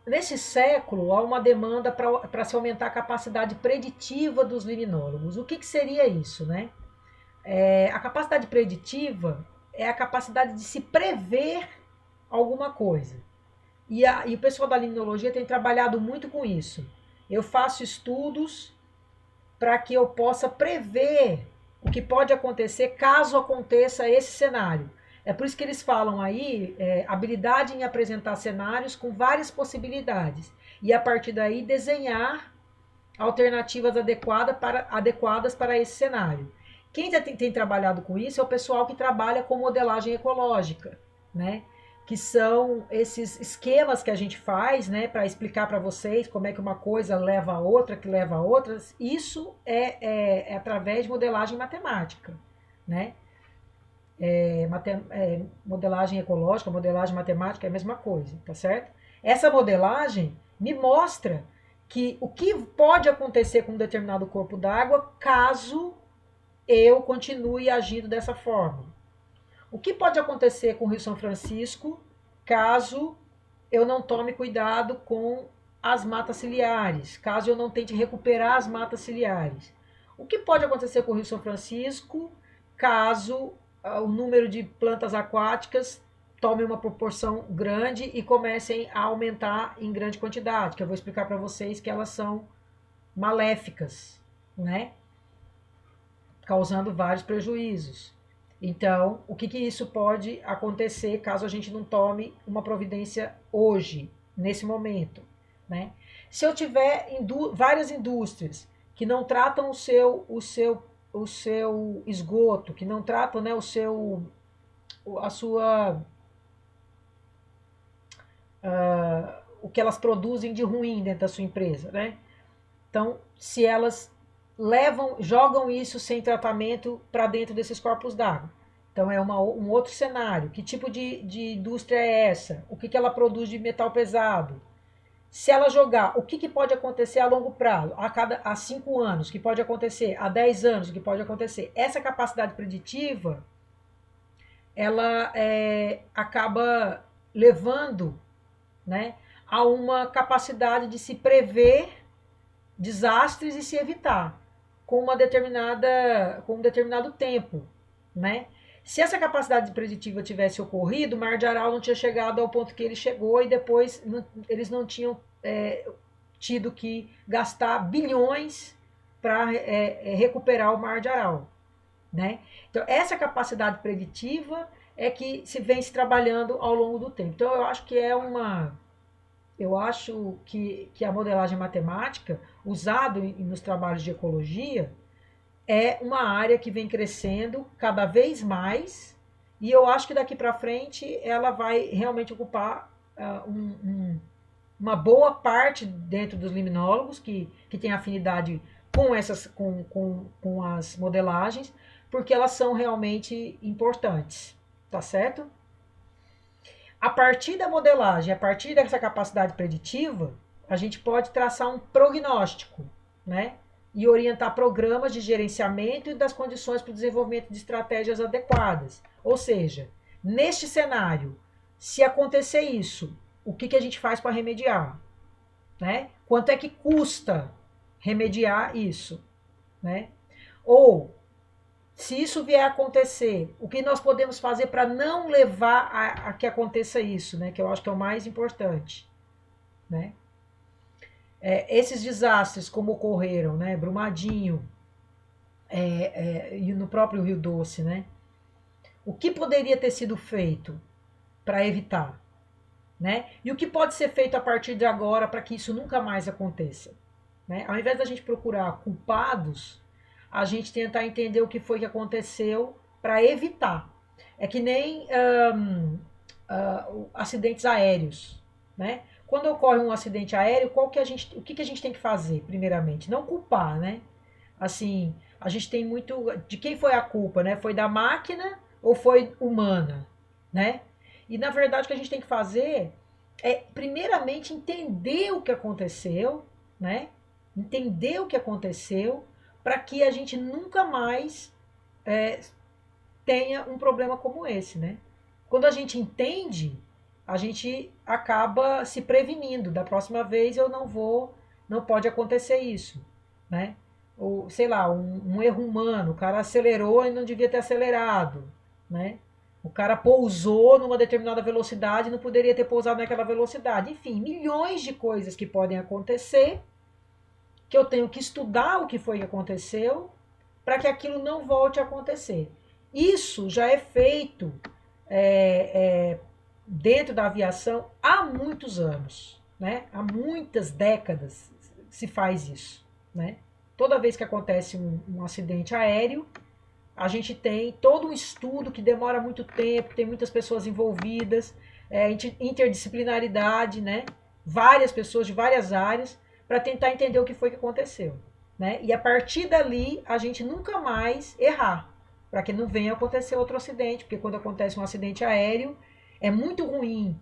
Nesse século, há uma demanda para se aumentar a capacidade preditiva dos liminólogos. O que seria isso, né? A capacidade preditiva é a capacidade de se prever alguma coisa. E o pessoal da limnologia tem trabalhado muito com isso. Eu faço estudos para que eu possa prever o que pode acontecer caso aconteça esse cenário. É por isso que eles falam aí habilidade em apresentar cenários com várias possibilidades. E a partir daí desenhar alternativas adequadas para esse cenário. Quem tem trabalhado com isso é o pessoal que trabalha com modelagem ecológica, né? Que são esses esquemas que a gente faz, né, para explicar para vocês como é que uma coisa leva a outra, que leva a outras. Isso é através de modelagem matemática, né? Modelagem ecológica, modelagem matemática é a mesma coisa, tá certo? Essa modelagem me mostra que o que pode acontecer com um determinado corpo d'água caso eu continue agindo dessa forma. O que pode acontecer com o Rio São Francisco caso eu não tome cuidado com as matas ciliares, caso eu não tente recuperar as matas ciliares. O que pode acontecer com o Rio São Francisco caso o número de plantas aquáticas tome uma proporção grande e comecem a aumentar em grande quantidade, que eu vou explicar para vocês que elas são maléficas, né? Causando vários prejuízos. Então, o que isso pode acontecer caso a gente não tome uma providência hoje, nesse momento, né? Se eu tiver várias indústrias que não tratam o seu esgoto, que não tratam, né, a sua, o que elas produzem de ruim dentro da sua empresa, né? Então, se elas jogam isso sem tratamento para dentro desses corpos d'água. Então, é um outro cenário. Que tipo de indústria é essa? O que ela produz de metal pesado? Se ela jogar, o que pode acontecer a longo prazo? A 5 anos, o que pode acontecer? A 10 anos, o que pode acontecer? Essa capacidade preditiva, ela acaba levando, né, a uma capacidade de se prever desastres e se evitar com um determinado tempo, né? Se essa capacidade preditiva tivesse ocorrido, o Mar de Aral não tinha chegado ao ponto que ele chegou e depois eles não tinham tido que gastar bilhões para recuperar o Mar de Aral, né? Então essa capacidade preditiva é que se trabalhando ao longo do tempo. Então eu acho que a modelagem matemática, usado nos trabalhos de ecologia, é uma área que vem crescendo cada vez mais e eu acho que daqui para frente ela vai realmente ocupar uma boa parte dentro dos liminólogos que tem afinidade com as modelagens, porque elas são realmente importantes, tá certo? A partir da modelagem, a partir dessa capacidade preditiva, a gente pode traçar um prognóstico, né? E orientar programas de gerenciamento e das condições para o desenvolvimento de estratégias adequadas. Ou seja, neste cenário, se acontecer isso, o que a gente faz para remediar? Né? Quanto é que custa remediar isso? Né? Ou, se isso vier a acontecer, o que nós podemos fazer para não levar a que aconteça isso, né? Que eu acho que é o mais importante, né? Esses desastres como ocorreram, né? Brumadinho e no próprio Rio Doce, né? O que poderia ter sido feito para evitar, né? E o que pode ser feito a partir de agora para que isso nunca mais aconteça, né? Ao invés da gente procurar culpados, a gente tentar entender o que foi que aconteceu para evitar. É que nem acidentes aéreos, né? Quando ocorre um acidente aéreo, o que a gente tem que fazer, primeiramente? Não culpar, né? Assim, a gente tem muito. De quem foi a culpa, né? Foi da máquina ou foi humana, né? E na verdade o que a gente tem que fazer é, primeiramente, entender o que aconteceu, né? Entender o que aconteceu para que a gente nunca mais tenha um problema como esse, né? Quando a gente entende, a gente acaba se prevenindo. Da próxima vez eu não pode acontecer isso, né? Ou, sei lá, um erro humano, o cara acelerou e não devia ter acelerado, né? O cara pousou numa determinada velocidade e não poderia ter pousado naquela velocidade. Enfim, milhões de coisas que podem acontecer, que eu tenho que estudar o que foi que aconteceu para que aquilo não volte a acontecer. Isso já é feito dentro da aviação há muitos anos, né? Há muitas décadas se faz isso, né? Toda vez que acontece um acidente aéreo, a gente tem todo um estudo que demora muito tempo, tem muitas pessoas envolvidas, interdisciplinaridade, né? Várias pessoas de várias áreas para tentar entender o que foi que aconteceu, né? E a partir dali a gente nunca mais errar, para que não venha acontecer outro acidente, porque quando acontece um acidente aéreo é muito ruim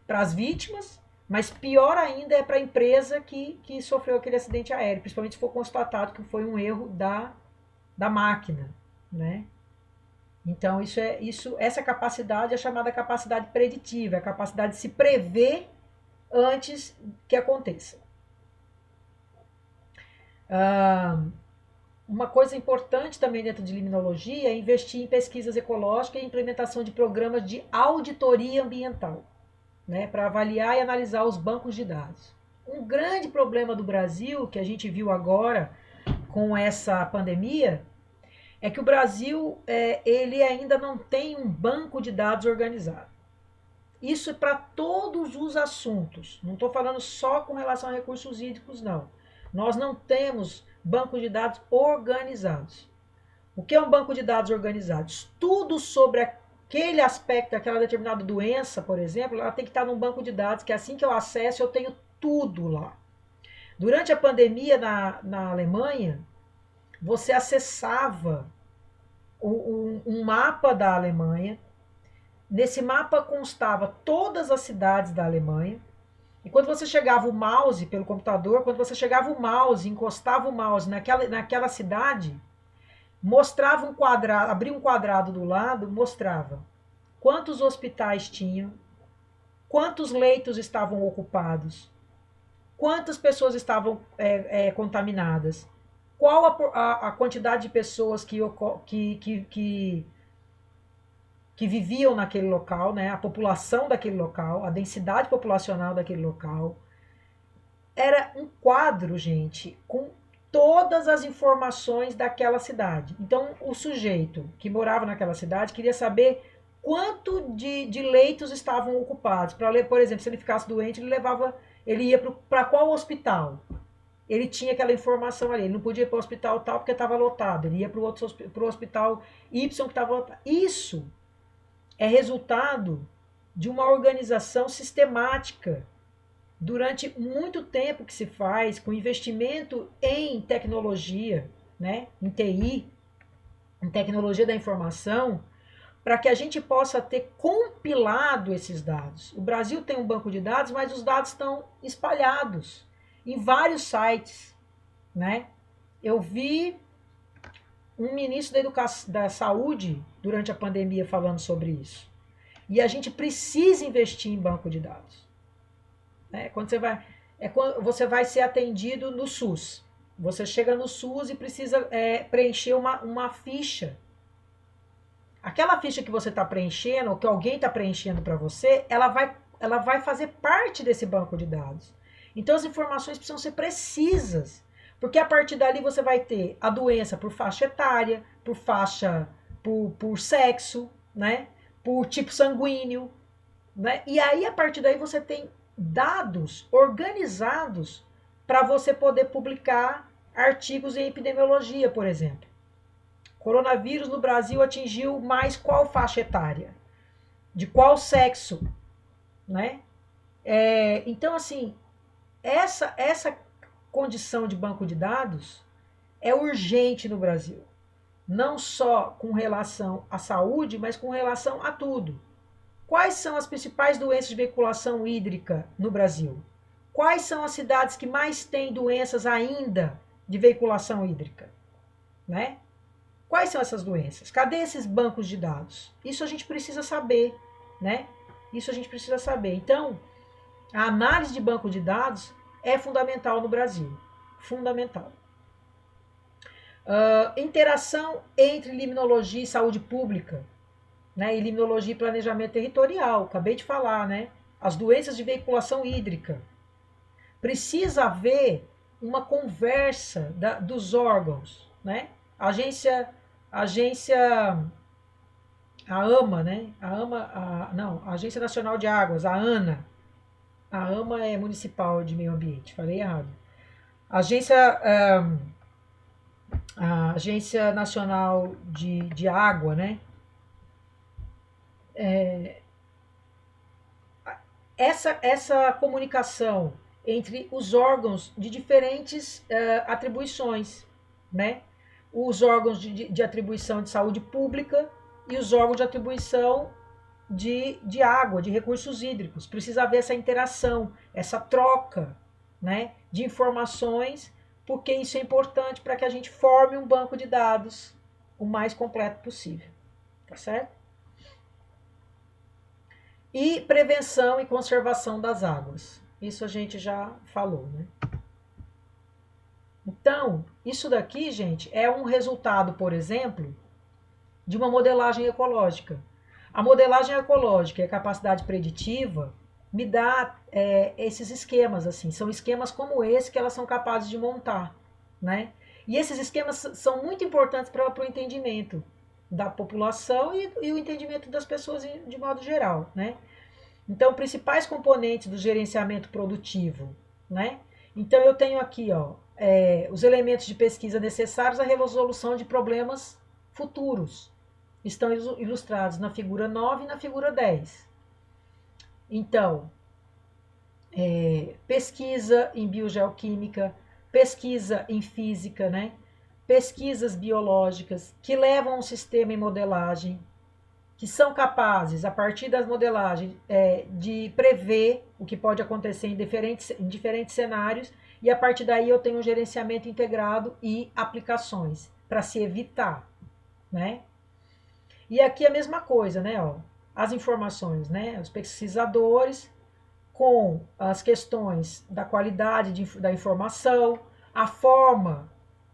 para as vítimas, mas pior ainda é para a empresa que sofreu aquele acidente aéreo, principalmente se for constatado que foi um erro da máquina, né? Então, essa capacidade é chamada capacidade preditiva, é a capacidade de se prever antes que aconteça. Uma coisa importante também dentro de limnologia é investir em pesquisas ecológicas e implementação de programas de auditoria ambiental, né, para avaliar e analisar os bancos de dados. Um grande problema do Brasil, que a gente viu agora com essa pandemia, é que o Brasil ele ainda não tem um banco de dados organizado. Isso é para todos os assuntos. Não estou falando só com relação a recursos hídricos, não. Nós não temos bancos de dados organizados. O que é um banco de dados organizado? Tudo sobre aquele aspecto, aquela determinada doença, por exemplo, ela tem que estar num banco de dados que assim que eu acesso, eu tenho tudo lá. Durante a pandemia na Alemanha, você acessava um mapa da Alemanha. Nesse mapa constava todas as cidades da Alemanha. E quando você chegava o mouse pelo computador, quando você chegava o mouse, encostava o mouse naquela cidade, mostrava um quadrado, abria um quadrado do lado, mostrava quantos hospitais tinham, quantos leitos estavam ocupados, quantas pessoas estavam contaminadas, qual a quantidade de pessoas que viviam naquele local, né? A população daquele local, a densidade populacional daquele local. Era um quadro, gente, com todas as informações daquela cidade. Então, o sujeito que morava naquela cidade queria saber quanto de leitos estavam ocupados. Para ler, por exemplo, se ele ficasse doente, ele ia para qual hospital? Ele tinha aquela informação ali. Ele não podia ir para o hospital tal porque estava lotado. Ele ia para o hospital Y que estava lotado. Isso é resultado de uma organização sistemática durante muito tempo que se faz com investimento em tecnologia, né, em TI, em tecnologia da informação, para que a gente possa ter compilado esses dados. O Brasil tem um banco de dados, mas os dados estão espalhados em vários sites, né? Eu vi um ministro da Saúde durante a pandemia falando sobre isso. E a gente precisa investir em banco de dados. Quando você vai ser atendido no SUS. Você chega no SUS e precisa preencher uma ficha. Aquela ficha que você está preenchendo, ou que alguém está preenchendo para você, ela vai fazer parte desse banco de dados. Então as informações precisam ser precisas, porque a partir dali você vai ter a doença por faixa etária, por faixa, por sexo, né? Por tipo sanguíneo, né? E aí a partir daí você tem dados organizados para você poder publicar artigos em epidemiologia, por exemplo. Coronavírus no Brasil atingiu mais qual faixa etária? De qual sexo? Né? Então, assim, essa condição de banco de dados é urgente no Brasil. Não só com relação à saúde, mas com relação a tudo. Quais são as principais doenças de veiculação hídrica no Brasil? Quais são as cidades que mais têm doenças ainda de veiculação hídrica? Né? Quais são essas doenças? Cadê esses bancos de dados? Isso a gente precisa saber, né? Isso a gente precisa saber. Então, a análise de banco de dados é fundamental no Brasil. Fundamental. Interação entre limnologia e saúde pública, né? E limnologia e planejamento territorial. Acabei de falar, né? As doenças de veiculação hídrica. Precisa haver uma conversa dos órgãos, né? A agência, a AMA, né? A Agência Nacional de Águas, a ANA. A AMA é municipal de meio ambiente, falei errado. A Agência Nacional de Água, né? Essa comunicação entre os órgãos de diferentes atribuições, né? Os órgãos de atribuição de saúde pública e os órgãos de atribuição de água, de recursos hídricos. Precisa haver essa interação, essa troca, né, de informações, porque isso é importante para que a gente forme um banco de dados o mais completo possível. Tá certo? E prevenção e conservação das águas. Isso a gente já falou, né? Então, isso daqui, gente, é um resultado, por exemplo, de uma modelagem ecológica. A modelagem ecológica e a capacidade preditiva me dá esses esquemas, assim. São esquemas como esse que elas são capazes de montar, né? E esses esquemas são muito importantes para o entendimento da população e o entendimento das pessoas de modo geral, né? Então, principais componentes do gerenciamento produtivo, né? Então, eu tenho aqui, ó, os elementos de pesquisa necessários à resolução de problemas futuros. Estão ilustrados na figura 9 e na figura 10. Então, pesquisa em biogeoquímica, pesquisa em física, né? Pesquisas biológicas que levam um sistema em modelagem, que são capazes, a partir das modelagens, de prever o que pode acontecer em diferentes cenários, e a partir daí eu tenho um gerenciamento integrado e aplicações para se evitar, né? E aqui a mesma coisa, né? Ó, as informações, né? Os pesquisadores com as questões da qualidade da informação, a forma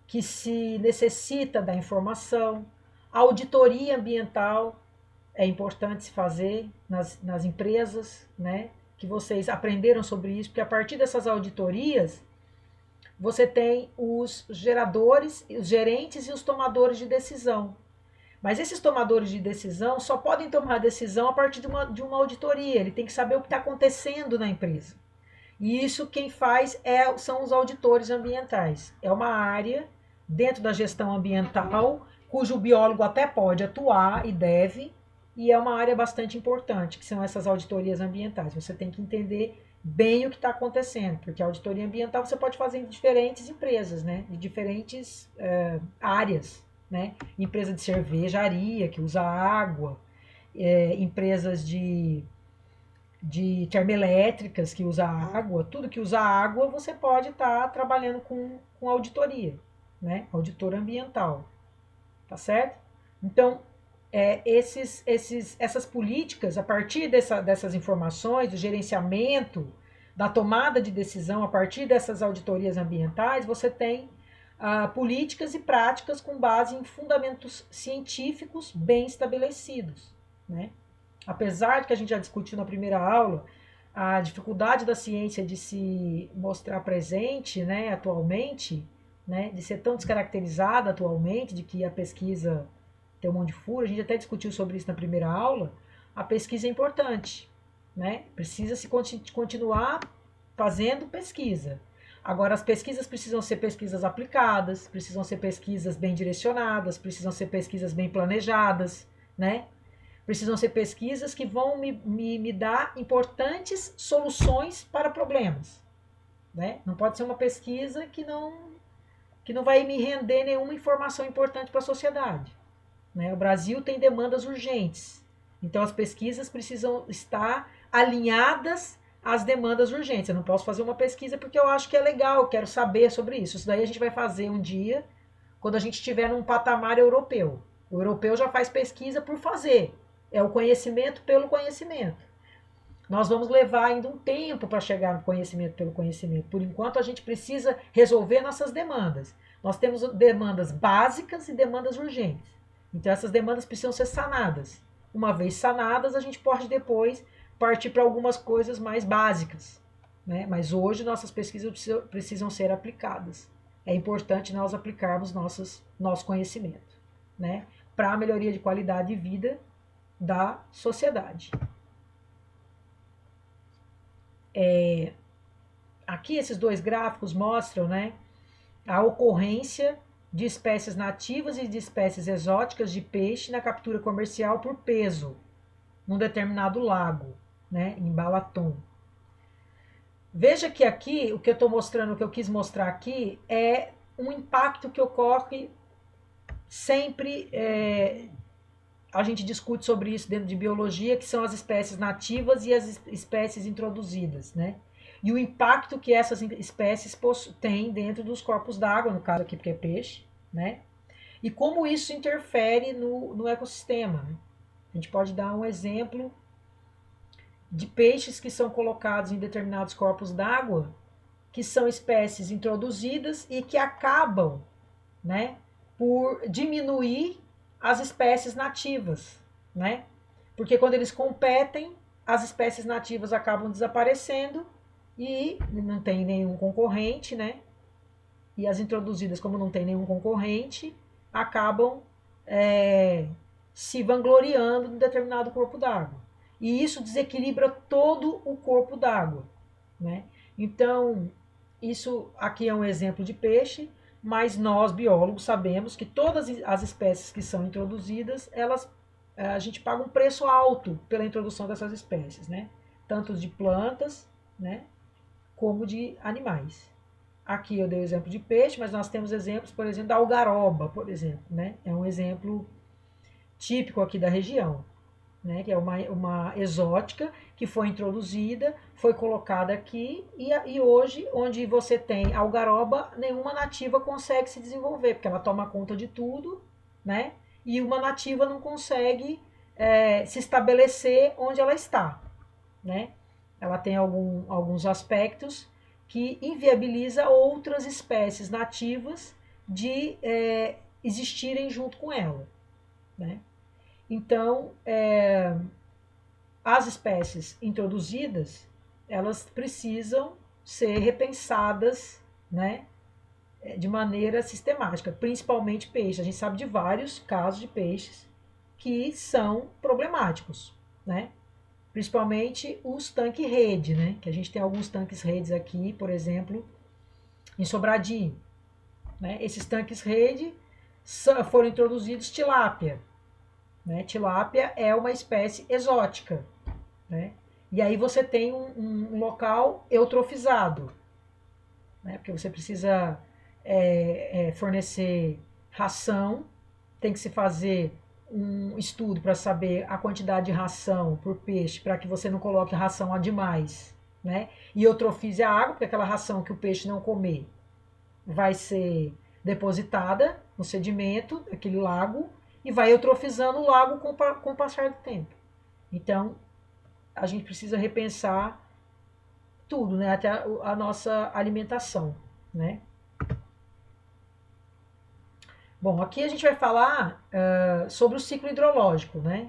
que se necessita da informação, a auditoria ambiental é importante se fazer nas empresas, né? Que vocês aprenderam sobre isso, porque a partir dessas auditorias você tem os geradores, os gerentes e os tomadores de decisão. Mas esses tomadores de decisão só podem tomar decisão a partir de uma auditoria. Ele tem que saber o que está acontecendo na empresa. E isso quem faz são os auditores ambientais. É uma área dentro da gestão ambiental cujo biólogo até pode atuar e deve, e é uma área bastante importante, que são essas auditorias ambientais. Você tem que entender bem o que está acontecendo, porque a auditoria ambiental você pode fazer em diferentes empresas, né? De diferentes áreas. Né? Empresa de cervejaria que usa água, empresas de termoelétricas que usa água, tudo que usa água você pode estar trabalhando com auditoria, né? Auditor ambiental, tá certo? Então, essas políticas, a partir dessas informações, do gerenciamento, da tomada de decisão, a partir dessas auditorias ambientais, você tem políticas e práticas com base em fundamentos científicos bem estabelecidos, né? Apesar de que a gente já discutiu na primeira aula a dificuldade da ciência de se mostrar presente, né, atualmente, né, de ser tão descaracterizada atualmente, de que a pesquisa tem um monte de furo, a gente até discutiu sobre isso na primeira aula. A pesquisa é importante, né? Precisa se continuar fazendo pesquisa. Agora, as pesquisas precisam ser pesquisas aplicadas, precisam ser pesquisas bem direcionadas, precisam ser pesquisas bem planejadas, né? Precisam ser pesquisas que vão me dar importantes soluções para problemas, né? Não pode ser uma pesquisa que não vai me render nenhuma informação importante para a sociedade, né? O Brasil tem demandas urgentes, então as pesquisas precisam estar alinhadas as demandas urgentes. Eu não posso fazer uma pesquisa porque eu acho que é legal, eu quero saber sobre isso. Isso daí a gente vai fazer um dia, quando a gente estiver num patamar europeu. O europeu já faz pesquisa por fazer. É o conhecimento pelo conhecimento. Nós vamos levar ainda um tempo para chegar no conhecimento pelo conhecimento. Por enquanto, a gente precisa resolver nossas demandas. Nós temos demandas básicas e demandas urgentes. Então, essas demandas precisam ser sanadas. Uma vez sanadas, a gente pode depois partir para algumas coisas mais básicas. Né? Mas hoje, nossas pesquisas precisam ser aplicadas. É importante nós aplicarmos nosso conhecimento, né? Para a melhoria de qualidade de vida da sociedade. Aqui esses dois gráficos mostram, né, a ocorrência de espécies nativas e de espécies exóticas de peixe na captura comercial por peso num determinado lago, né, em Balaton. Veja que aqui o que eu estou mostrando, o que eu quis mostrar aqui é um impacto que ocorre sempre. A gente discute sobre isso dentro de biologia, que são as espécies nativas e as espécies introduzidas, né? E o impacto que essas espécies têm dentro dos corpos d'água, no caso aqui porque é peixe, né? E como isso interfere no ecossistema. Né? A gente pode dar um exemplo de peixes que são colocados em determinados corpos d'água, que são espécies introduzidas e que acabam, né, por diminuir as espécies nativas, né? Porque quando eles competem, as espécies nativas acabam desaparecendo e não tem nenhum concorrente, né? E as introduzidas, como não tem nenhum concorrente, acabam se vangloriando em determinado corpo d'água. E isso desequilibra todo o corpo d'água, né? Então, isso aqui é um exemplo de peixe, mas nós, biólogos, sabemos que todas as espécies que são introduzidas, a gente paga um preço alto pela introdução dessas espécies, né? Tanto de plantas, né, como de animais. Aqui eu dei o exemplo de peixe, mas nós temos exemplos, por exemplo, da algaroba, por exemplo, né? É um exemplo típico aqui da região, né? Que é uma exótica que foi introduzida, foi colocada aqui e hoje, onde você tem algaroba, nenhuma nativa consegue se desenvolver, porque ela toma conta de tudo, né? E uma nativa não consegue se estabelecer onde ela está, né? Ela tem alguns aspectos que inviabiliza outras espécies nativas de existirem junto com ela, né? Então, as espécies introduzidas, elas precisam ser repensadas, né, de maneira sistemática, principalmente peixes. A gente sabe de vários casos de peixes que são problemáticos, né? Principalmente os tanque-rede, né? Que a gente tem alguns tanques-redes aqui, por exemplo, em Sobradinho. Né? Esses tanques-rede foram introduzidos tilápia. Né? Tilápia é uma espécie exótica. Né? E aí você tem um local eutrofizado, né? Porque você precisa fornecer ração, tem que se fazer um estudo para saber a quantidade de ração por peixe, para que você não coloque ração a demais, né? E eutrofize a água, porque aquela ração que o peixe não comer vai ser depositada no sedimento, aquele lago, e vai eutrofizando o lago com o passar do tempo. Então, a gente precisa repensar tudo, né? Até a nossa alimentação, né? Bom, aqui a gente vai falar sobre o ciclo hidrológico, né?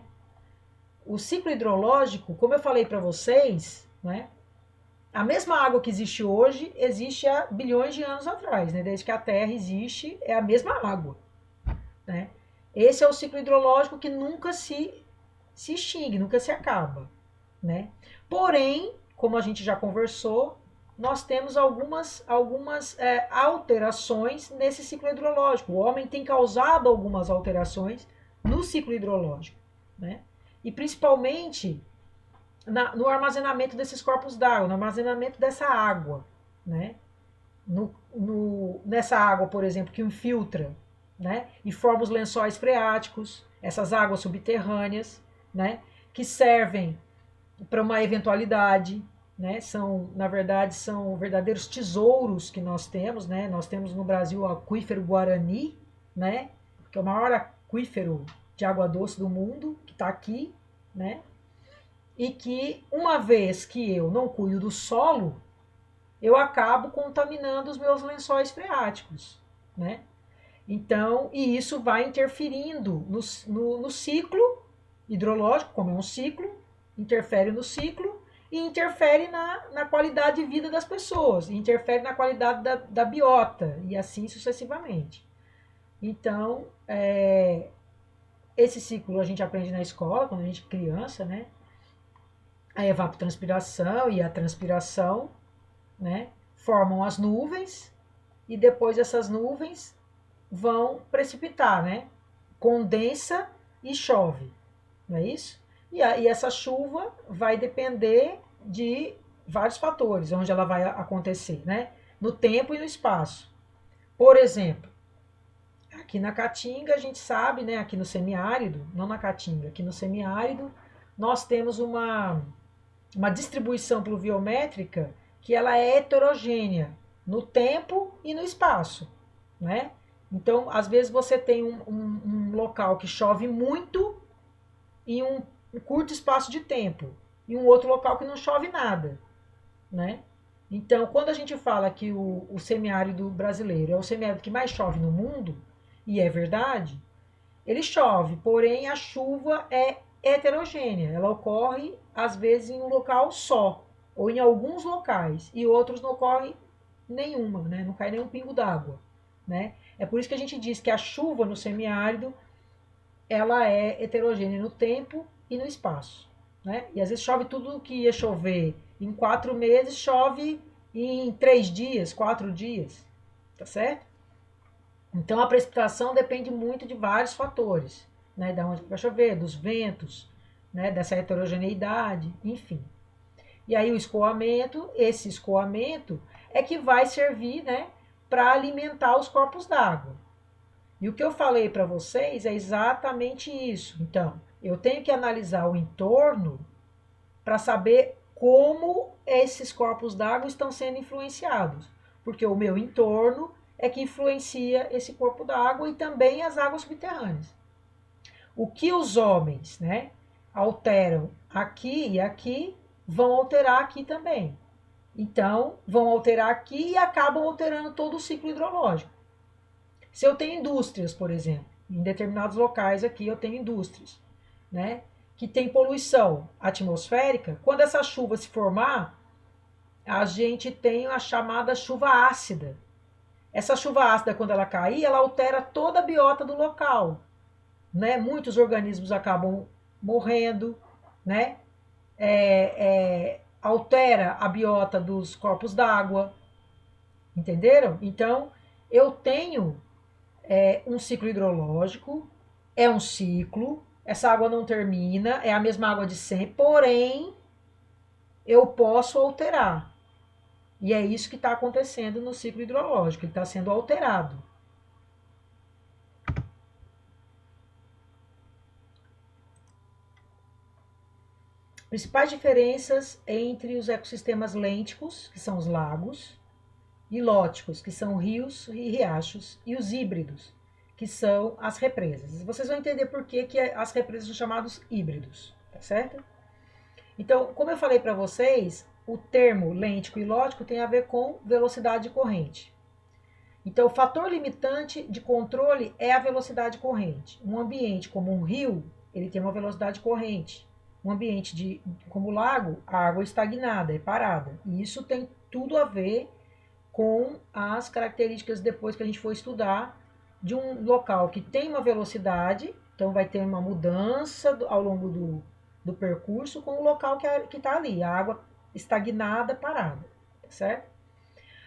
O ciclo hidrológico, como eu falei para vocês, né? A mesma água que existe hoje existe há bilhões de anos atrás, né? Desde que a Terra existe, é a mesma água, né? Esse é o ciclo hidrológico que nunca se extingue, nunca se acaba, né? Porém, como a gente já conversou, nós temos algumas alterações nesse ciclo hidrológico. O homem tem causado algumas alterações no ciclo hidrológico, né? E principalmente no armazenamento desses corpos d'água, no armazenamento dessa água, né? Nessa água, por exemplo, que infiltra, né? E forma os lençóis freáticos, essas águas subterrâneas, né? Que servem para uma eventualidade, né? Na verdade, são verdadeiros tesouros que nós temos, né? Nós temos no Brasil o aquífero Guarani, né? Que é o maior aquífero de água doce do mundo, que está aqui, né? e que, uma vez que eu não cuido do solo, eu acabo contaminando os meus lençóis freáticos, né? Então, e isso vai interferindo no ciclo hidrológico, como é um ciclo, interfere no ciclo e interfere na qualidade de vida das pessoas, interfere na qualidade da biota e assim sucessivamente. Então, esse ciclo a gente aprende na escola, quando a gente é criança, né? A evapotranspiração e a transpiração, né? Formam as nuvens e depois essas nuvens vão precipitar, né? Condensa e chove, não é isso? E essa chuva vai depender de vários fatores, onde ela vai acontecer, né? No tempo e no espaço. Por exemplo, aqui na Caatinga a gente sabe, né? Aqui no semiárido, não na Caatinga, aqui no semiárido, nós temos uma distribuição pluviométrica que ela é heterogênea no tempo e no espaço, né? Então, às vezes você tem um local que chove muito em um curto espaço de tempo e um outro local que não chove nada, né? Então, quando a gente fala que o semiárido brasileiro é o semiárido que mais chove no mundo, e é verdade, ele chove, porém a chuva é heterogênea. Ela ocorre, às vezes, em um local só, ou em alguns locais, e outros não ocorre nenhuma, né? Não cai nenhum pingo d'água, né? É por isso que a gente diz que a chuva no semiárido ela é heterogênea no tempo e no espaço, né? E às vezes chove tudo que ia chover em 4 meses, chove em 3 dias, 4 dias, tá certo? Então a precipitação depende muito de vários fatores, né? Da onde vai chover, dos ventos, né? Dessa heterogeneidade, enfim. E aí o escoamento, esse escoamento é que vai servir, né, para alimentar os corpos d'água. E o que eu falei para vocês é exatamente isso. Então, eu tenho que analisar o entorno para saber como esses corpos d'água estão sendo influenciados, porque o meu entorno é que influencia esse corpo d'água e também as águas subterrâneas. O que os homens, né, alteram aqui e aqui, vão alterar aqui também. Então, vão alterar aqui e acabam alterando todo o ciclo hidrológico. Se eu tenho indústrias, por exemplo, em determinados locais aqui eu tenho indústrias, né, que tem poluição atmosférica, quando essa chuva se formar, a gente tem a chamada chuva ácida. Essa chuva ácida, quando ela cair, ela altera toda a biota do local, né? Muitos organismos acabam morrendo, né? Altera a biota dos corpos d'água, entenderam? Então, eu tenho um ciclo hidrológico, é um ciclo, essa água não termina, é a mesma água de sempre, porém, eu posso alterar. E é isso que está acontecendo no ciclo hidrológico, ele está sendo alterado. Principais diferenças entre os ecossistemas lênticos, que são os lagos, e lóticos, que são rios e riachos, e os híbridos, que são as represas. Vocês vão entender por que as represas são chamadas híbridos, tá certo? Então, como eu falei para vocês, o termo lêntico e lótico tem a ver com velocidade de corrente. Então, o fator limitante de controle é a velocidade corrente. Um ambiente como um rio, ele tem uma velocidade corrente. Um ambiente como o lago, a água é estagnada, é parada. E isso tem tudo a ver com as características depois que a gente for estudar de um local que tem uma velocidade, então vai ter uma mudança ao longo do percurso com o local que está ali, a água estagnada, parada, tá certo?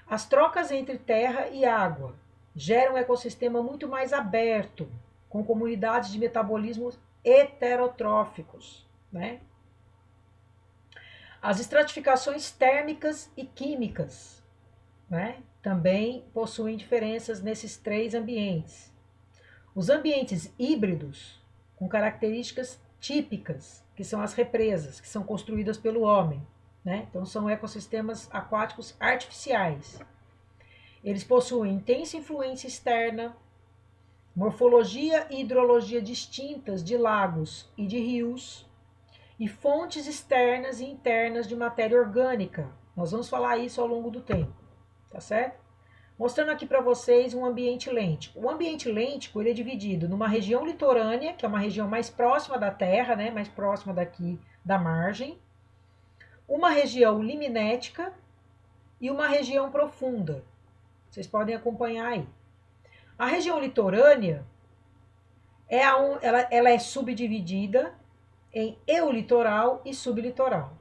As trocas entre terra e água geram um ecossistema muito mais aberto, com comunidades de metabolismos heterotróficos, né? As estratificações térmicas e químicas, né, também possuem diferenças nesses três ambientes. Os ambientes híbridos, com características típicas, que são as represas, que são construídas pelo homem, né? Então são ecossistemas aquáticos artificiais. Eles possuem intensa influência externa, morfologia e hidrologia distintas de lagos e de rios, e fontes externas e internas de matéria orgânica. Nós vamos falar isso ao longo do tempo, tá certo? Mostrando aqui para vocês um ambiente lêntico. O ambiente lêntico ele é dividido numa região litorânea, que é uma região mais próxima da terra, né, mais próxima daqui da margem, uma região liminética e uma região profunda. Vocês podem acompanhar aí. A região litorânea ela é subdividida em eulitoral e sublitoral.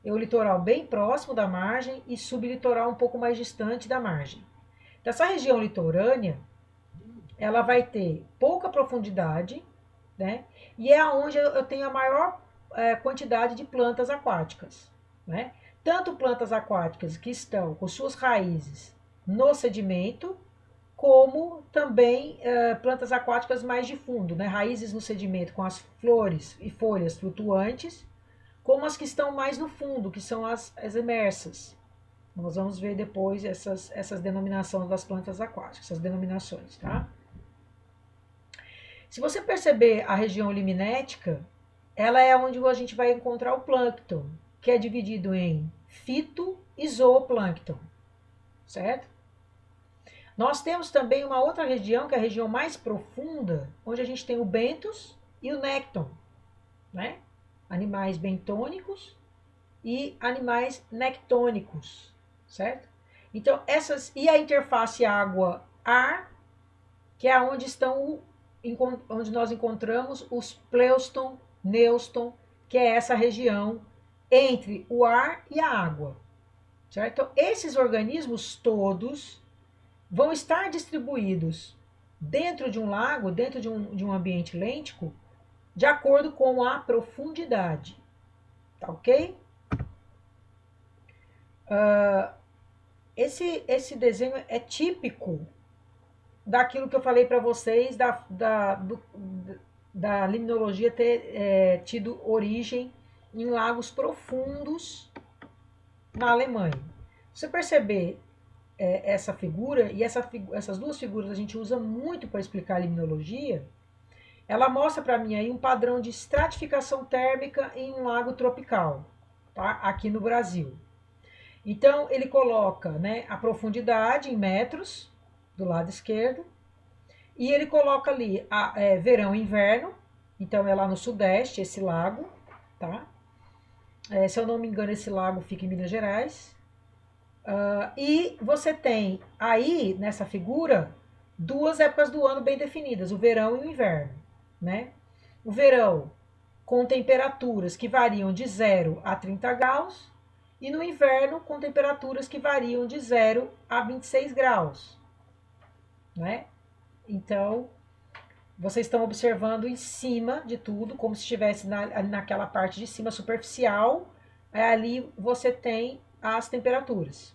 Eulitoral bem próximo da margem e sublitoral um pouco mais distante da margem. Então, essa região litorânea, ela vai ter pouca profundidade, né? E é onde eu tenho a maior quantidade de plantas aquáticas, né? Tanto plantas aquáticas que estão com suas raízes no sedimento, como também plantas aquáticas mais de fundo, né? Raízes no sedimento com as flores e folhas flutuantes, como as que estão mais no fundo, que são as emersas. Nós vamos ver depois essas denominações das plantas aquáticas, essas denominações, tá? Se você perceber a região liminética, ela é onde a gente vai encontrar o plâncton, que é dividido em fito e zooplâncton, certo? Nós temos também uma outra região, que é a região mais profunda, onde a gente tem o benthos e o nécton, né? Animais bentônicos e animais nectônicos, certo? Então, e a interface água-ar, que é onde nós encontramos os pleuston, neuston, que é essa região entre o ar e a água, certo? Então, esses organismos todos vão estar distribuídos dentro de um lago, dentro de um ambiente lêntico, de acordo com a profundidade, tá ok? Esse desenho é típico daquilo que eu falei para vocês da limnologia ter tido origem em lagos profundos na Alemanha. Se você perceber essa figura, e essas duas figuras a gente usa muito para explicar a limnologia, ela mostra para mim aí um padrão de estratificação térmica em um lago tropical, tá? Aqui no Brasil. Então, ele coloca, né, a profundidade em metros, do lado esquerdo, e ele coloca ali verão e inverno, então é lá no sudeste esse lago, tá? Se eu não me engano, esse lago fica em Minas Gerais. E você tem aí, nessa figura, duas épocas do ano bem definidas, o verão e o inverno, né? O verão com temperaturas que variam de 0 a 30 graus, e no inverno com temperaturas que variam de 0 a 26 graus, né? Então, vocês estão observando em cima de tudo, como se estivesse naquela parte de cima superficial, ali você tem as temperaturas.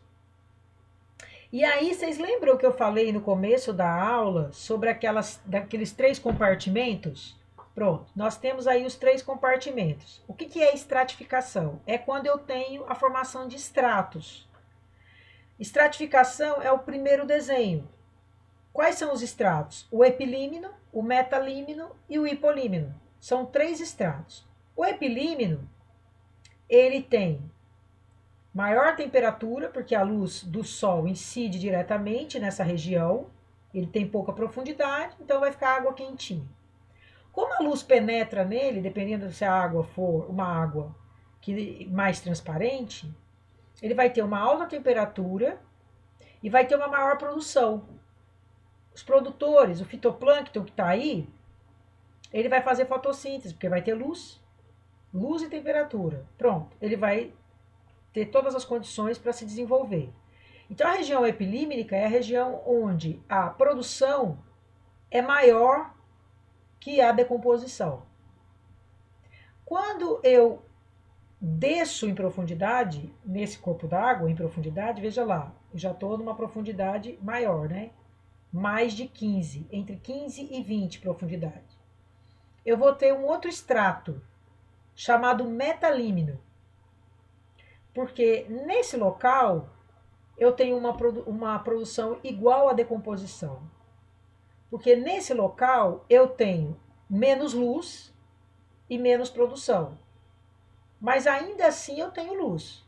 E aí, vocês lembram que eu falei no começo da aula sobre daqueles 3 compartimentos? Pronto, nós temos aí os 3 compartimentos. O que é estratificação? É quando eu tenho a formação de estratos. Estratificação é o primeiro desenho. Quais são os estratos? O epilímeno, o metalímeno e o hipolímeno. São 3 estratos. O epilímeno, ele tem maior temperatura, porque a luz do sol incide diretamente nessa região, ele tem pouca profundidade, então vai ficar água quentinha. Como a luz penetra nele, dependendo se a água for uma água mais transparente, ele vai ter uma alta temperatura e vai ter uma maior produção. Os produtores, o fitoplâncton que está aí, ele vai fazer fotossíntese, porque vai ter luz e temperatura. Pronto, ele vai ter todas as condições para se desenvolver. Então, a região epilímnica é a região onde a produção é maior que a decomposição. Quando eu desço em profundidade, nesse corpo d'água, em profundidade, veja lá, eu já estou numa profundidade maior, né? Mais de 15, entre 15 e 20 profundidade. Eu vou ter um outro extrato, chamado metalímeno. Porque nesse local eu tenho uma produção igual à decomposição. Porque nesse local eu tenho menos luz e menos produção. mas ainda assim eu tenho luz.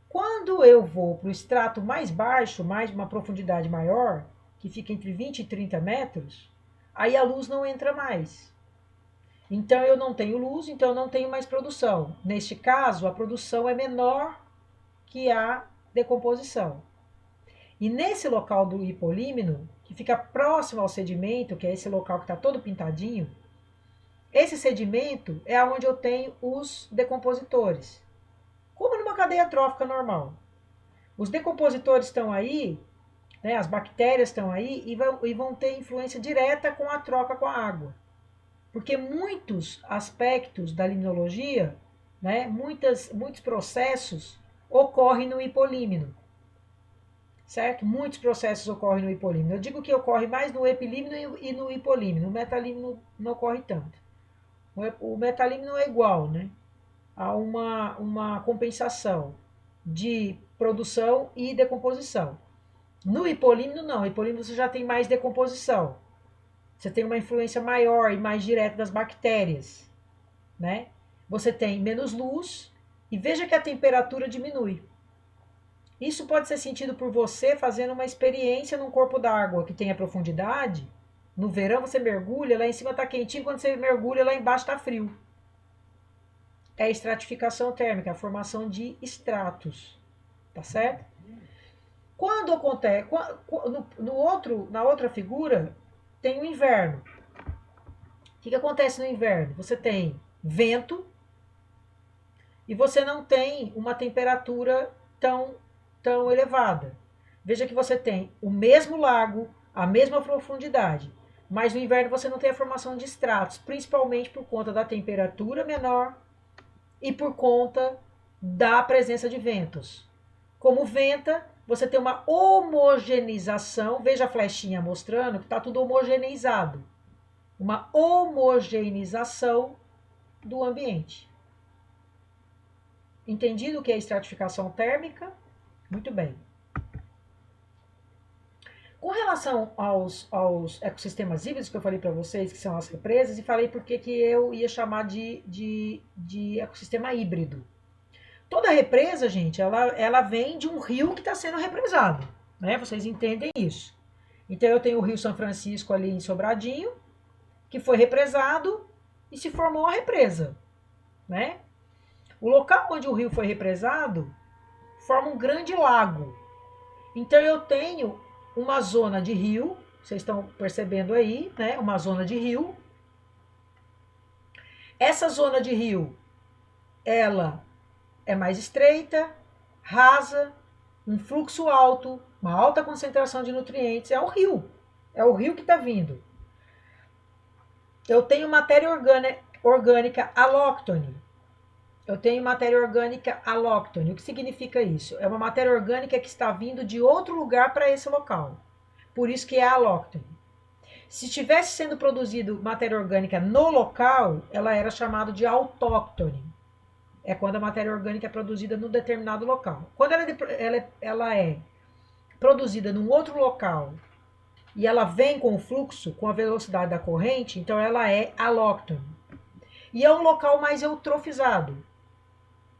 Quando eu vou para o estrato mais baixo, mais uma profundidade maior, que fica entre 20 e 30 metros, aí a luz não entra mais. Então eu não tenho luz, então eu não tenho mais produção. Neste caso, a produção é menor que a decomposição. E nesse local do hipolímeno, que fica próximo ao sedimento, que é esse local que está todo pintadinho, esse sedimento é onde eu tenho os decompositores, como numa cadeia trófica normal. Os decompositores estão aí, né, as bactérias estão aí e vão ter influência direta com a troca com a água. Porque muitos aspectos da limnologia, né, muitos processos ocorrem no hipolímeno. Certo? Muitos processos ocorrem no hipolímeno. Eu digo que ocorre mais no epilímeno e no hipolímeno. O metalímeno não ocorre tanto. O metalímeno é igual, né? Há uma compensação de produção e decomposição. No hipolímeno, não. No hipolímeno você já tem mais decomposição. Você tem uma influência maior e mais direta das bactérias, né? Você tem menos luz e veja que a temperatura diminui. Isso pode ser sentido por você fazendo uma experiência num corpo d'água que tenha profundidade. No verão você mergulha, lá em cima está quentinho, quando você mergulha lá embaixo está frio. É a estratificação térmica, a formação de estratos, tá certo? Quando acontece, na outra figura, tem o inverno. O que acontece no inverno? Você tem vento e você não tem uma temperatura tão elevada. Veja que você tem o mesmo lago, a mesma profundidade, mas no inverno você não tem a formação de estratos, principalmente por conta da temperatura menor e por conta da presença de ventos. Como venta, você tem uma homogeneização, veja a flechinha mostrando que está tudo homogeneizado. Uma homogeneização do ambiente. Entendido o que é estratificação térmica? Muito bem. Com relação aos ecossistemas híbridos, que eu falei para vocês, que são as represas, e falei por que eu ia chamar de ecossistema híbrido. Toda represa, gente, ela vem de um rio que está sendo represado, né? Vocês entendem isso. Então eu tenho o Rio São Francisco ali em Sobradinho, que foi represado e se formou a represa, né? O local onde o rio foi represado forma um grande lago. Então eu tenho uma zona de rio, vocês estão percebendo aí, né? Uma zona de rio. Essa zona de rio, ela é mais estreita, rasa, um fluxo alto, uma alta concentração de nutrientes. É o rio. É o rio que está vindo. Eu tenho matéria orgânica alóctone. Eu tenho matéria orgânica alóctone. O que significa isso? É uma matéria orgânica que está vindo de outro lugar para esse local. Por isso que é alóctone. Se estivesse sendo produzido matéria orgânica no local, ela era chamada de autóctone. É quando a matéria orgânica é produzida num determinado local. Quando ela é produzida num outro local e ela vem com o fluxo, com a velocidade da corrente, então ela é alóctone. E é um local mais eutrofizado.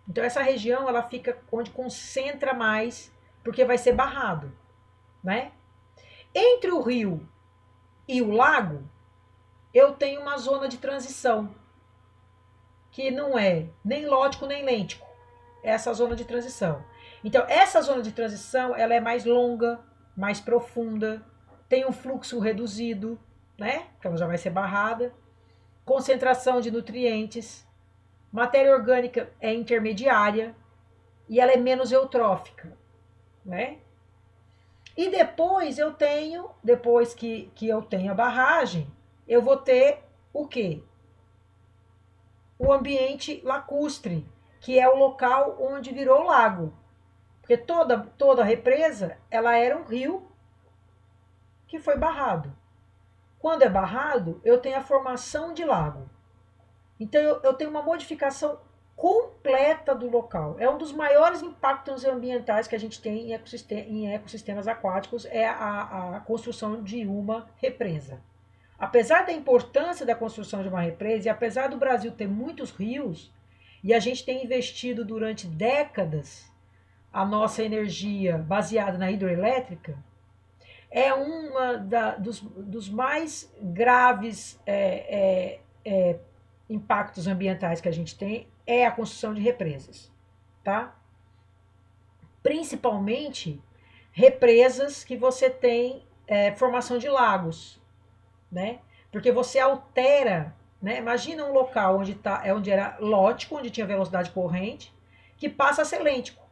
Então essa região ela fica onde concentra mais, porque vai ser barrado, né? Entre o rio e o lago, eu tenho uma zona de transição, que não é nem lótico nem lêntico. É essa zona de transição. Então essa zona de transição, ela é mais longa, mais profunda, tem um fluxo reduzido, né? Que ela já vai ser barrada. Concentração de nutrientes. Matéria orgânica é intermediária e ela é menos eutrófica, né? E depois depois que eu tenho a barragem, eu vou ter o quê? O ambiente lacustre, que é o local onde virou lago. Porque toda represa, ela era um rio que foi barrado. Quando é barrado, eu tenho a formação de lago. Então eu tenho uma modificação completa do local. É um dos maiores impactos ambientais que a gente tem em ecossistemas aquáticos, é a construção de uma represa. Apesar da importância da construção de uma represa, e apesar do Brasil ter muitos rios, e a gente tem investido durante décadas a nossa energia baseada na hidroelétrica, é dos mais graves impactos ambientais que a gente tem, é a construção de represas, tá? Principalmente represas que você tem formação de lagos, né? Porque você altera, né? Imagina um local onde era lótico, onde tinha velocidade corrente, que passa a ser lêntico.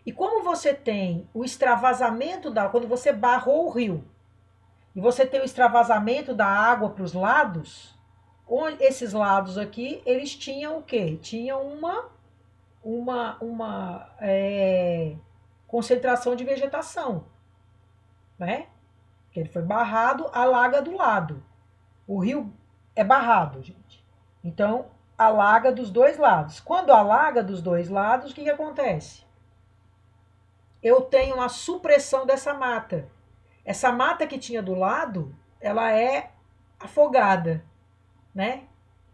E como você tem o extravasamento quando você barrou o rio, e você tem o extravasamento da água para os lados, esses lados aqui, eles tinham o quê? Tinham uma concentração de vegetação, né? Que ele foi barrado, alaga do lado. O rio é barrado, gente. Então, alaga dos dois lados. Quando alaga dos dois lados, o que acontece? Eu tenho uma supressão dessa mata. Essa mata que tinha do lado, ela é afogada, né?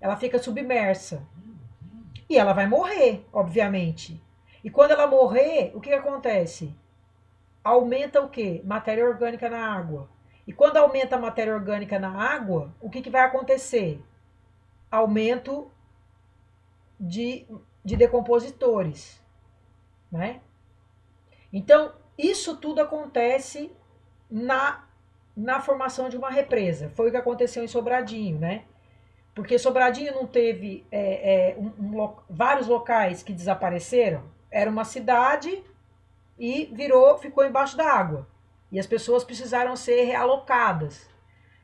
Ela fica submersa. E ela vai morrer, obviamente. E quando ela morrer, o que acontece? Aumenta o quê? Matéria orgânica na água. E quando aumenta a matéria orgânica na água, o que vai acontecer? Aumento de decompositores, né? Então, isso tudo acontece na formação de uma represa. Foi o que aconteceu em Sobradinho, né? Porque Sobradinho não teve vários locais que desapareceram. Era uma cidade e ficou embaixo da água. E as pessoas precisaram ser realocadas,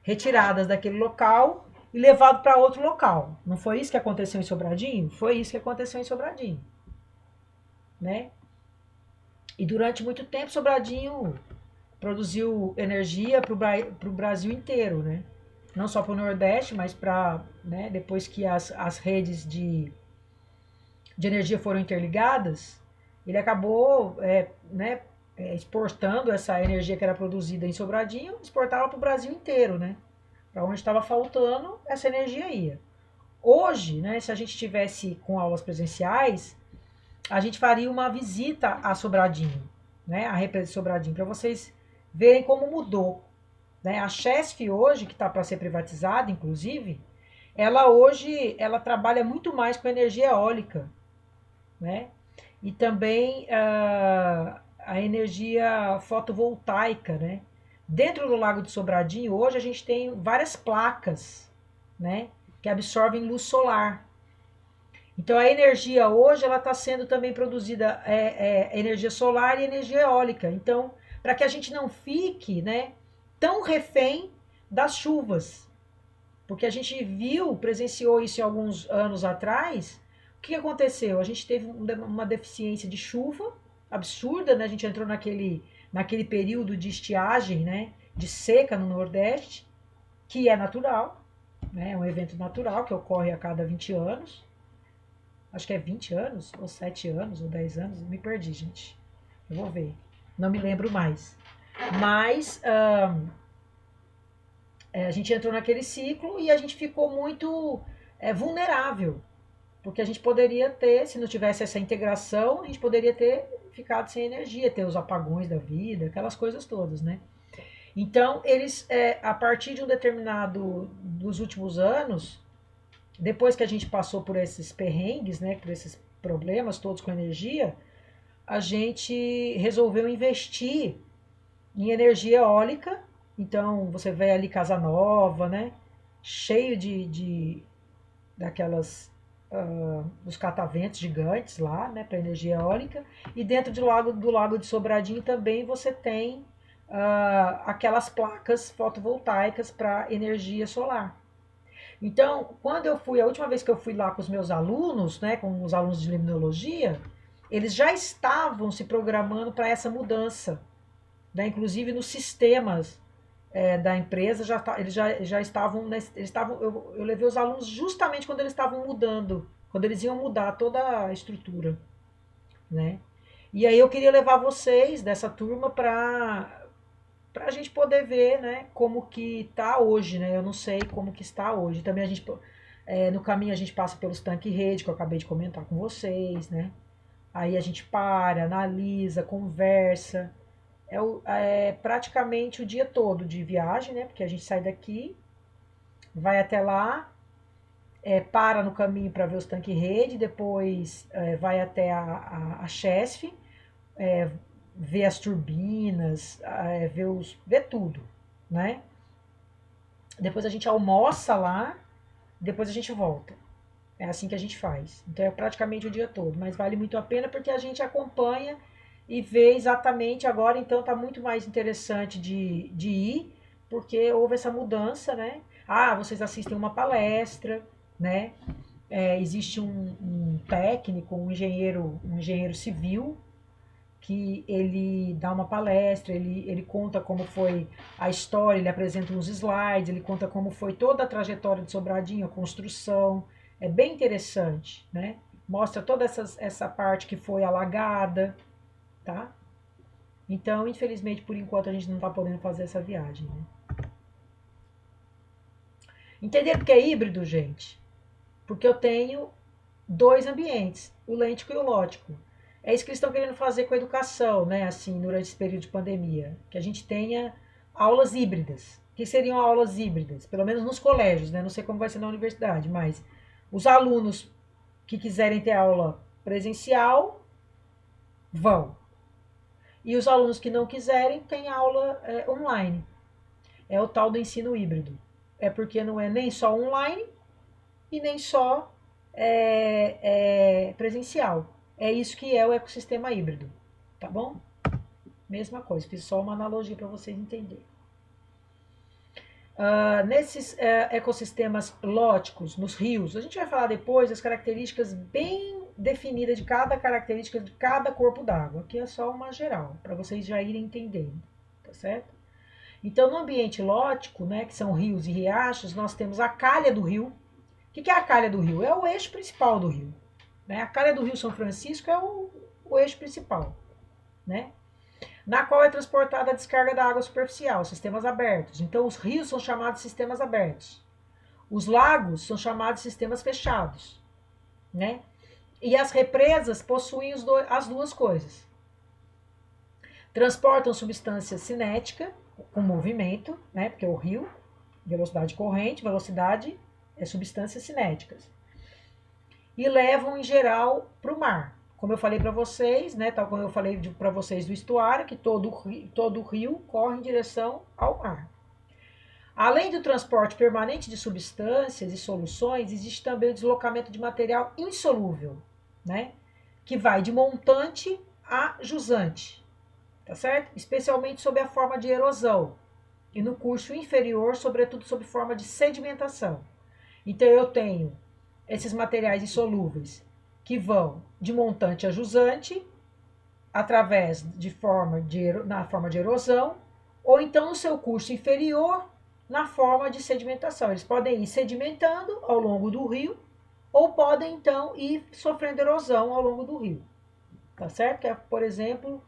retiradas daquele local e levado para outro local. Não foi isso que aconteceu em Sobradinho? Foi isso que aconteceu em Sobradinho, né? E durante muito tempo Sobradinho produziu energia para o Brasil inteiro, né? Não só para o Nordeste, mas né, depois que as redes de energia foram interligadas, ele acabou né, exportando essa energia que era produzida em Sobradinho, exportava para o Brasil inteiro, né? Para onde estava faltando, essa energia ia. Hoje, né, se a gente tivesse com aulas presenciais, a gente faria uma visita a Sobradinho, né, a represa de Sobradinho, para vocês verem como mudou. Né? A Chesf hoje, que está para ser privatizada, inclusive, ela trabalha muito mais com energia eólica, né? E também a energia fotovoltaica, né? Dentro do Lago de Sobradinho, hoje a gente tem várias placas, né? Que absorvem luz solar. Então a energia hoje ela está sendo também produzida energia solar e energia eólica. Então, para que a gente não fique, né, tão refém das chuvas, porque a gente presenciou isso em alguns anos atrás. O que aconteceu? A gente teve uma deficiência de chuva absurda, né? A gente entrou naquele período de estiagem, né? De seca no Nordeste, que é natural, né? É um evento natural que ocorre a cada 20 anos. Acho que é 20 anos, ou 7 anos, ou 10 anos, me perdi, gente. Eu vou ver. Não me lembro mais. Mas a gente entrou naquele ciclo e a gente ficou muito vulnerável. Porque a gente poderia ter, se não tivesse essa integração, a gente poderia ter ficado sem energia, ter os apagões da vida, aquelas coisas todas, né? Então, eles, a partir de dos últimos anos, depois que a gente passou por esses perrengues, né, por esses problemas todos com energia, a gente resolveu investir em energia eólica. Então, você vê ali Casa Nova, né, cheio daquelas dos cataventos gigantes lá, né, para energia eólica. E dentro do lago de Sobradinho também você tem aquelas placas fotovoltaicas para energia solar. Então, a última vez que eu fui lá com os meus alunos, né, com os alunos de limnologia, eles já estavam se programando para essa mudança, né, inclusive nos sistemas da empresa, eles já estavam, eu levei os alunos justamente quando eles estavam mudando, quando eles iam mudar toda a estrutura, né? E aí eu queria levar vocês dessa turma para a gente poder ver, né, como que está hoje, né? Eu não sei como que está hoje. Também a gente No caminho a gente passa pelos tanque-rede, que eu acabei de comentar com vocês, né? Aí a gente para, analisa, conversa. É praticamente o dia todo de viagem, né? Porque a gente sai daqui, vai até lá, para no caminho para ver os tanque-rede, depois vai até a Chesf, é, ver as turbinas, ver tudo, né? Depois a gente almoça lá, depois a gente volta. É assim que a gente faz. Então é praticamente o dia todo, mas vale muito a pena porque a gente acompanha e vê exatamente agora, então tá muito mais interessante de ir, porque houve essa mudança, né? Ah, vocês assistem uma palestra, né? Existe um técnico, um engenheiro civil, que ele dá uma palestra, ele conta como foi a história, ele apresenta uns slides, ele conta como foi toda a trajetória de Sobradinho, a construção. É bem interessante, né? Mostra toda essa parte que foi alagada, tá? Então, infelizmente, por enquanto, a gente não está podendo fazer essa viagem, né? Entenderam porque é híbrido, gente? Porque eu tenho dois ambientes, o lêntico e o lótico. É isso que eles estão querendo fazer com a educação, né? Assim, durante esse período de pandemia, que a gente tenha aulas híbridas. O que seriam aulas híbridas? Pelo menos nos colégios, né? Não sei como vai ser na universidade, mas os alunos que quiserem ter aula presencial vão. E os alunos que não quiserem têm aula online. É o tal do ensino híbrido. É porque não é nem só online e nem só presencial. É isso que é o ecossistema híbrido, tá bom? Mesma coisa, fiz só uma analogia para vocês entenderem. Nesses ecossistemas lóticos, nos rios, a gente vai falar depois das características bem definidas de cada característica de cada corpo d'água. Aqui é só uma geral, para vocês já irem entendendo, tá certo? Então, no ambiente lótico, né, que são rios e riachos, nós temos a calha do rio. O que é a calha do rio? É o eixo principal do rio. Né? A calha do Rio São Francisco é o eixo principal, né? Na qual é transportada a descarga da água superficial, sistemas abertos. Então, os rios são chamados de sistemas abertos. Os lagos são chamados de sistemas fechados, né? E as represas possuem as duas coisas. Transportam substância cinética, com movimento, né? Porque o rio, velocidade corrente, velocidade é substâncias cinéticas. E levam, em geral, para o mar. Como eu falei para vocês, né, tal como eu falei para vocês do estuário, que todo rio corre em direção ao mar. Além do transporte permanente de substâncias e soluções, existe também o deslocamento de material insolúvel, né, que vai de montante a jusante, tá certo? Especialmente sob a forma de erosão e no curso inferior, sobretudo sob forma de sedimentação. Então eu tenho esses materiais insolúveis que vão de montante a jusante, através na forma de erosão, ou então no seu curso inferior, na forma de sedimentação. Eles podem ir sedimentando ao longo do rio, ou podem então ir sofrendo erosão ao longo do rio. Tá certo? Que é, por exemplo,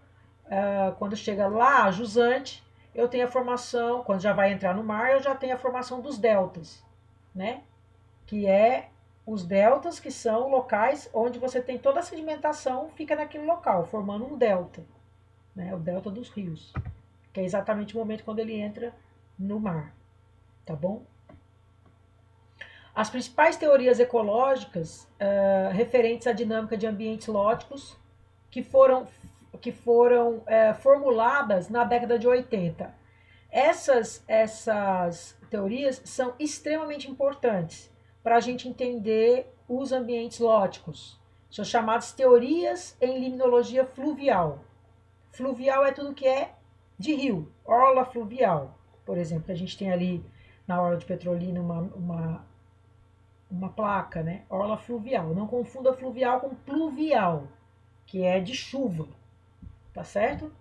quando chega lá a jusante, eu tenho a formação, quando já vai entrar no mar, eu já tenho a formação dos deltas, né? Que é os deltas, que são locais onde você tem toda a sedimentação, fica naquele local, formando um delta, né? O delta dos rios, que é exatamente o momento quando ele entra no mar, tá bom? As principais teorias ecológicas referentes à dinâmica de ambientes lóticos que foram formuladas na década de 80. Essas teorias são extremamente importantes para a gente entender os ambientes lóticos. São chamadas teorias em limnologia fluvial. Fluvial é tudo que é de rio, orla fluvial. Por exemplo, a gente tem ali na orla de Petrolina uma placa, né? Orla fluvial. Não confunda fluvial com pluvial, que é de chuva, tá certo?